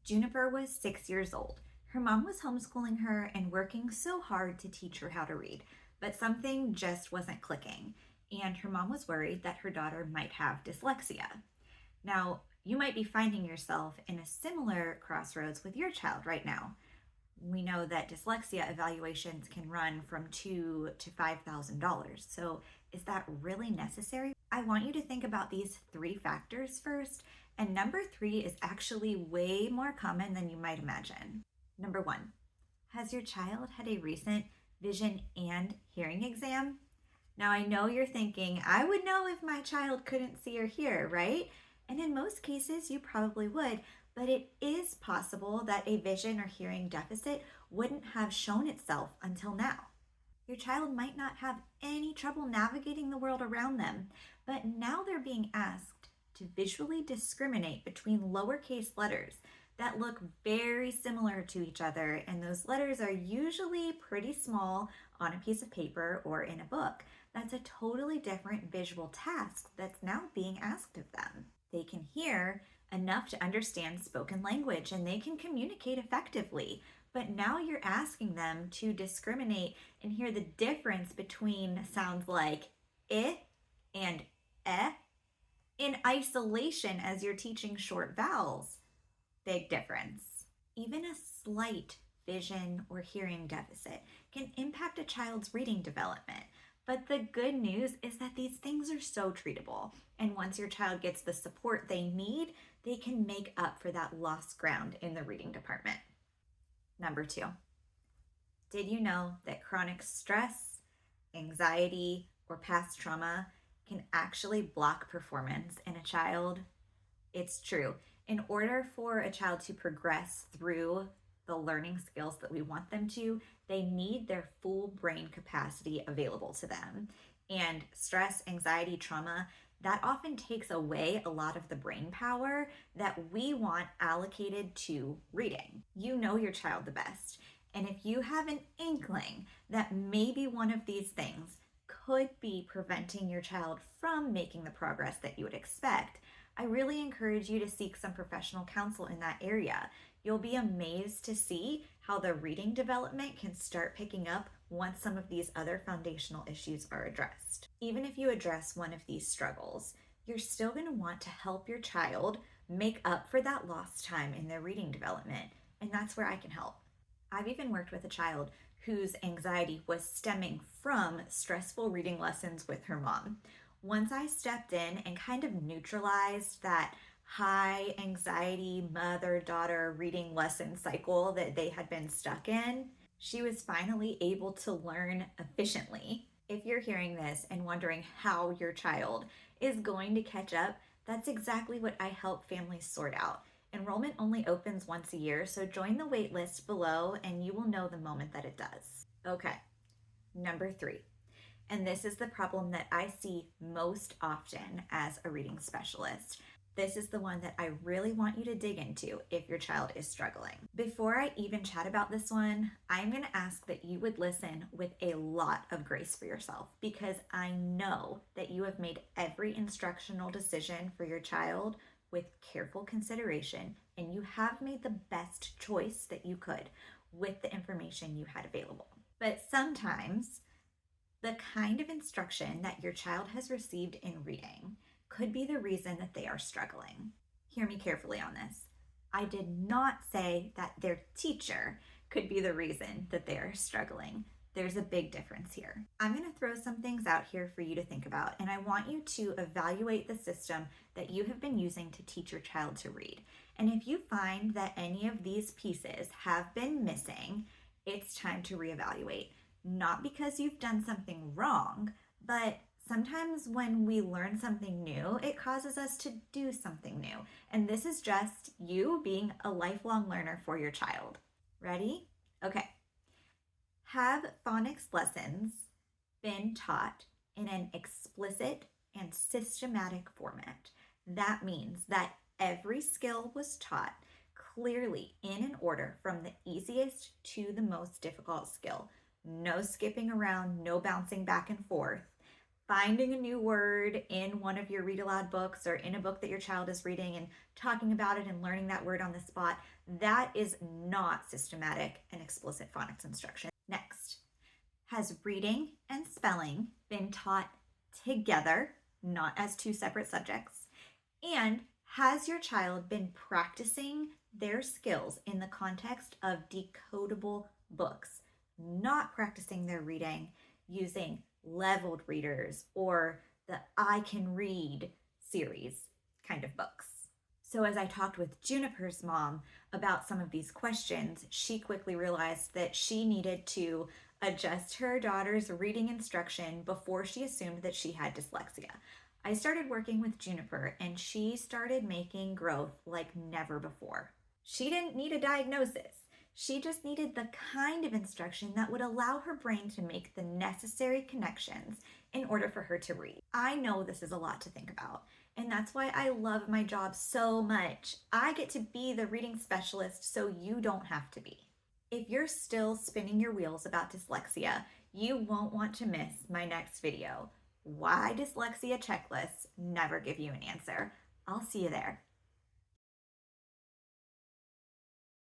Juniper was 6 years old. Her mom was homeschooling her and working so hard to teach her how to read, but something just wasn't clicking, and her mom was worried that her daughter might have dyslexia. Now, you might be finding yourself in a similar crossroads with your child right now. We know that dyslexia evaluations can run from $2,000 to $5,000. So, is that really necessary? I want you to think about these three factors first, and number three is actually way more common than you might imagine. Number one, has your child had a recent vision and hearing exam? Now, I know you're thinking, I would know if my child couldn't see or hear, right? And in most cases, you probably would, but it is possible that a vision or hearing deficit wouldn't have shown itself until now. Your child might not have any trouble navigating the world around them, but now they're being asked to visually discriminate between lowercase letters that look very similar to each other, and those letters are usually pretty small on a piece of paper or in a book. That's a totally different visual task that's now being asked of them. They can hear enough to understand spoken language and they can communicate effectively, but now you're asking them to discriminate and hear the difference between sounds like I and eh in isolation as you're teaching short vowels. Big difference. Even a slight vision or hearing deficit can impact a child's reading development. But the good news is that these things are so treatable. And once your child gets the support they need, they can make up for that lost ground in the reading department. Number two, did you know that chronic stress, anxiety, or past trauma can actually block performance in a child? It's true. In order for a child to progress through the learning skills that we want them to, they need their full brain capacity available to them. And stress, anxiety, trauma, that often takes away a lot of the brain power that we want allocated to reading. You know your child the best. And if you have an inkling that maybe one of these things could be preventing your child from making the progress that you would expect, I really encourage you to seek some professional counsel in that area. You'll be amazed to see how the reading development can start picking up once some of these other foundational issues are addressed. Even if you address one of these struggles, you're still going to want to help your child make up for that lost time in their reading development, and that's where I can help. I've even worked with a child whose anxiety was stemming from stressful reading lessons with her mom. Once I stepped in and kind of neutralized that high anxiety mother-daughter reading lesson cycle that they had been stuck in, she was finally able to learn efficiently. If you're hearing this and wondering how your child is going to catch up, that's exactly what I help families sort out. Enrollment only opens once a year, so join the wait list below and you will know the moment that it does. Okay, number three. And this is the problem that I see most often as a reading specialist. This is the one that I really want you to dig into if your child is struggling. Before I even chat about this one, I'm going to ask that you would listen with a lot of grace for yourself, because I know that you have made every instructional decision for your child with careful consideration, and you have made the best choice that you could with the information you had available. But sometimes the kind of instruction that your child has received in reading could be the reason that they are struggling. Hear me carefully on this. I did not say that their teacher could be the reason that they are struggling. There's a big difference here. I'm going to throw some things out here for you to think about, and I want you to evaluate the system that you have been using to teach your child to read. And if you find that any of these pieces have been missing, it's time to reevaluate. Not because you've done something wrong, but sometimes when we learn something new, it causes us to do something new. And this is just you being a lifelong learner for your child. Ready? Okay. Have phonics lessons been taught in an explicit and systematic format? That means that every skill was taught clearly in an order from the easiest to the most difficult skill. No skipping around, no bouncing back and forth. Finding a new word in one of your read aloud books or in a book that your child is reading and talking about it and learning that word on the spot, that is not systematic and explicit phonics instruction. Next, has reading and spelling been taught together, not as two separate subjects? And has your child been practicing their skills in the context of decodable books, not practicing their reading using leveled readers or the I Can Read series kind of books? So, as I talked with Juniper's mom about some of these questions, she quickly realized that she needed to adjust her daughter's reading instruction before she assumed that she had dyslexia. I started working with Juniper and she started making growth like never before. She didn't need a diagnosis. She just needed the kind of instruction that would allow her brain to make the necessary connections in order for her to read. I know this is a lot to think about, and that's why I love my job so much. I get to be the reading specialist so you don't have to be. If you're still spinning your wheels about dyslexia, you won't want to miss my next video. Why dyslexia checklists never give you an answer. I'll see you there.